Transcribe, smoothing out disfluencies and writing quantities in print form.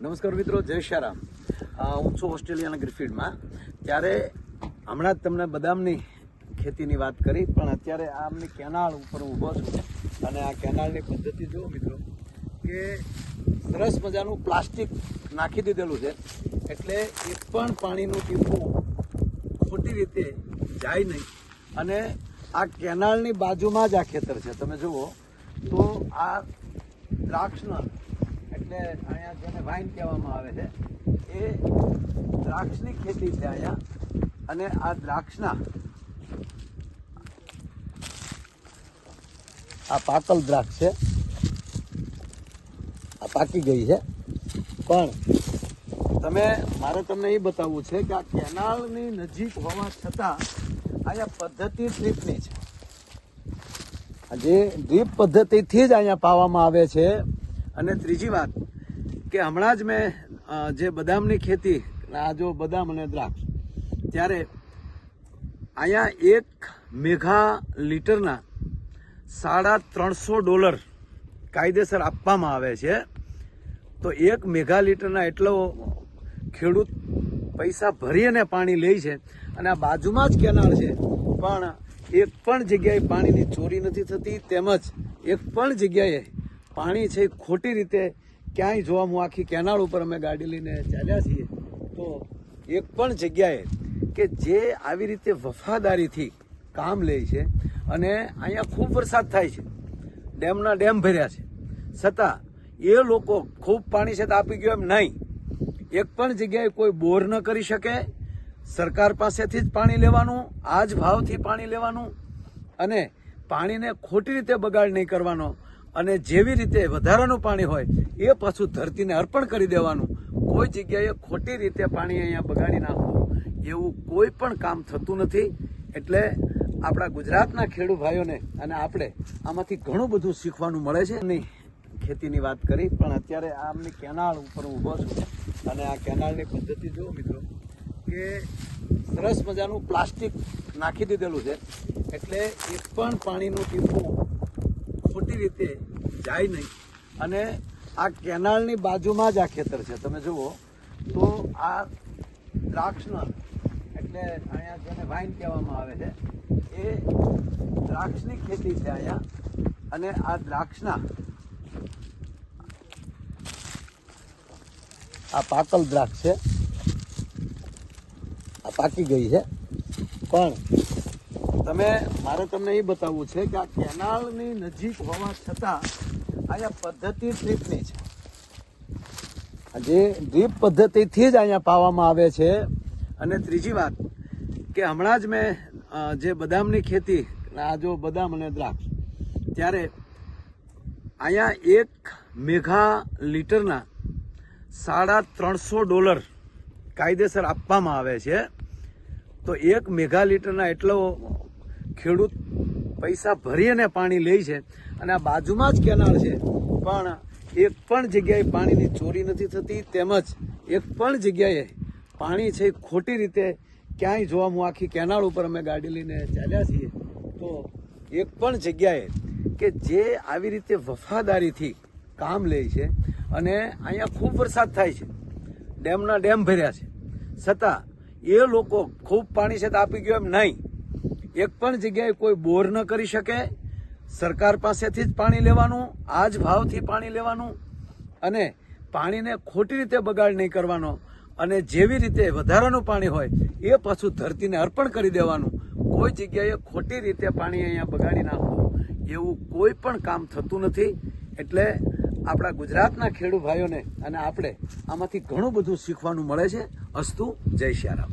નમસ્કાર મિત્રો, જય શ્યારામ. હું છું ઓસ્ટ્રેલિયાના ગ્રિફિલ્ડમાં. ત્યારે હમણાં જ તમને બદામની ખેતીની વાત કરી, પણ અત્યારે આમની કેનાલ ઉપર ઊભો છું અને આ કેનાલની પદ્ધતિ જુઓ મિત્રો કે સરસ મજાનું પ્લાસ્ટિક નાખી દીધેલું છે, એટલે એક પણ પાણીનું ટીપું ખોટી રીતે જાય નહીં. અને આ કેનાલની બાજુમાં જ આ ખેતર છે. તમે જુઓ તો આ દ્રાક્ષના એટલે અહીંયા જેને વાઇન કહેવામાં આવે છે એ દ્રાક્ષની ખેતી છે અહીંયા. અને આ દ્રાક્ષના આ પાકલ દ્રાક્ષ છે, આ પાકી ગઈ છે. પણ મારે તમને એ બતાવવું છે કે આ કેનાલની નજીક હોવા છતાં અહીંયા પદ્ધતિ ડ્રીપની છે. જે ડ્રીપ પદ્ધતિથી જ અહીંયા પાવામાં આવે છે. અને ત્રીજી વાત કે હમણાં જ મેં જે બદામની ખેતી, આ જો બદામ અને દ્રાક્ષ, ત્યારે અહીંયા એક મેઘા લીટરના $350 કાયદેસર આપવામાં આવે છે. તો એક મેઘા લીટરના એટલો ખેડૂત પૈસા ભરીને પાણી લે છે. અને આ બાજુમાં જ કેનાલ છે, પણ એક પણ જગ્યાએ પાણીની ચોરી નથી થતી, તેમજ એક પણ જગ્યાએ પાણી છે ખોટી રીતે ક્યાંય જોવા. હું આખી કેનાલ ઉપર અમે ગાડી લઈને ચાલ્યા છીએ તો એક પણ જગ્યાએ કે જે આવી રીતે વફાદારીથી કામ લે છે. અને અહીંયા ખૂબ વરસાદ થાય છે, ડેમના ડેમ ભર્યા છે, છતાં એ લોકો ખૂબ પાણી છે તો આપી ગયો એમ નહીં. એક પણ જગ્યાએ કોઈ બોર ન કરી શકે. સરકાર પાસેથી જ પાણી લેવાનું, આ જ ભાવથી પાણી લેવાનું, અને પાણીને ખોટી રીતે બગાડ નહીં કરવાનો. અને જેવી રીતે વધારાનું પાણી હોય એ પાછું ધરતીને અર્પણ કરી દેવાનું. કોઈ જગ્યાએ ખોટી રીતે પાણી અહીંયા બગાડી નાખવું એવું કોઈ પણ કામ થતું નથી. એટલે આપણા ગુજરાતના ખેડૂત ભાઈઓને અને આપણે આમાંથી ઘણું બધું શીખવાનું મળે છે. એમની ખેતીની વાત કરી, પણ અત્યારે આમની કેનાલ ઉપર ઊભો છું અને આ કેનાલની પદ્ધતિ જુઓ મિત્રો કે સરસ મજાનું પ્લાસ્ટિક નાખી દીધેલું છે, એટલે એક પણ પાણીનું ટીપું ખોટી રીતે જાય નહીં. અને આ કેનાલની બાજુમાં જ આ ખેતર છે. તમે જુઓ તો આ દ્રાક્ષના એટલે અહીંયા જેને વાઇન કહેવામાં આવે છે એ દ્રાક્ષની ખેતી છે અહીંયા. અને આ દ્રાક્ષના આ પાકલ દ્રાક્ષ છે, આ પાકી ગઈ છે. પણ મારે તમને એ બતાવવું છે કે આ કેનાલની નજીક હોવા છતાં અહીંયા પદ્ધતિ ડ્રીપની છે. જે ડ્રીપ પદ્ધતિથી જ અહીંયા પાવામાં આવે છે. અને ત્રીજી વાત કે હમણાં જ મેં જે બદામની ખેતી, આ જો બદામ અને દ્રાક્ષ, ત્યારે અહીંયા એક મેઘા લીટરના $350 કાયદેસર આપવામાં આવે છે. તો એક મેઘા લીટરના એટલો ખેડૂત પૈસા ભરીને પાણી લે છે. અને આ બાજુમાં જ કેનાલ છે, પણ એક પણ જગ્યાએ પાણીની ચોરી નથી થતી, તેમજ એક પણ જગ્યાએ પાણી છે ખોટી રીતે ક્યાંય જોવા. હું આખી કેનાલ ઉપર અમે ગાડી લઈને ચાલ્યા છીએ તો એક પણ જગ્યાએ કે જે આવી રીતે વફાદારીથી કામ લે છે. અને અહીંયા ખૂબ વરસાદ થાય છે, ડેમના ડેમ ભર્યા છે, છતાં એ લોકો ખૂબ પાણી છે તો આપી ગયો એમ નહીં. એક પણ જગ્યાએ કોઈ બોર ન કરી શકે. સરકાર પાસેથી જ પાણી લેવાનું, આ જ ભાવથી પાણી લેવાનું, અને પાણીને ખોટી રીતે બગાડ નહીં કરવાનો. અને જેવી રીતે વધારાનું પાણી હોય એ પાછું ધરતીને અર્પણ કરી દેવાનું. કોઈ જગ્યાએ ખોટી રીતે પાણી અહીંયા બગાડી નાખવું એવું કોઈ પણ કામ થતું નથી. એટલે આપણા ગુજરાતના ખેડૂત ભાઈઓને અને આપણે આમાંથી ઘણું બધું શીખવાનું મળે છે. અસ્તુ, જય શ્યારામ.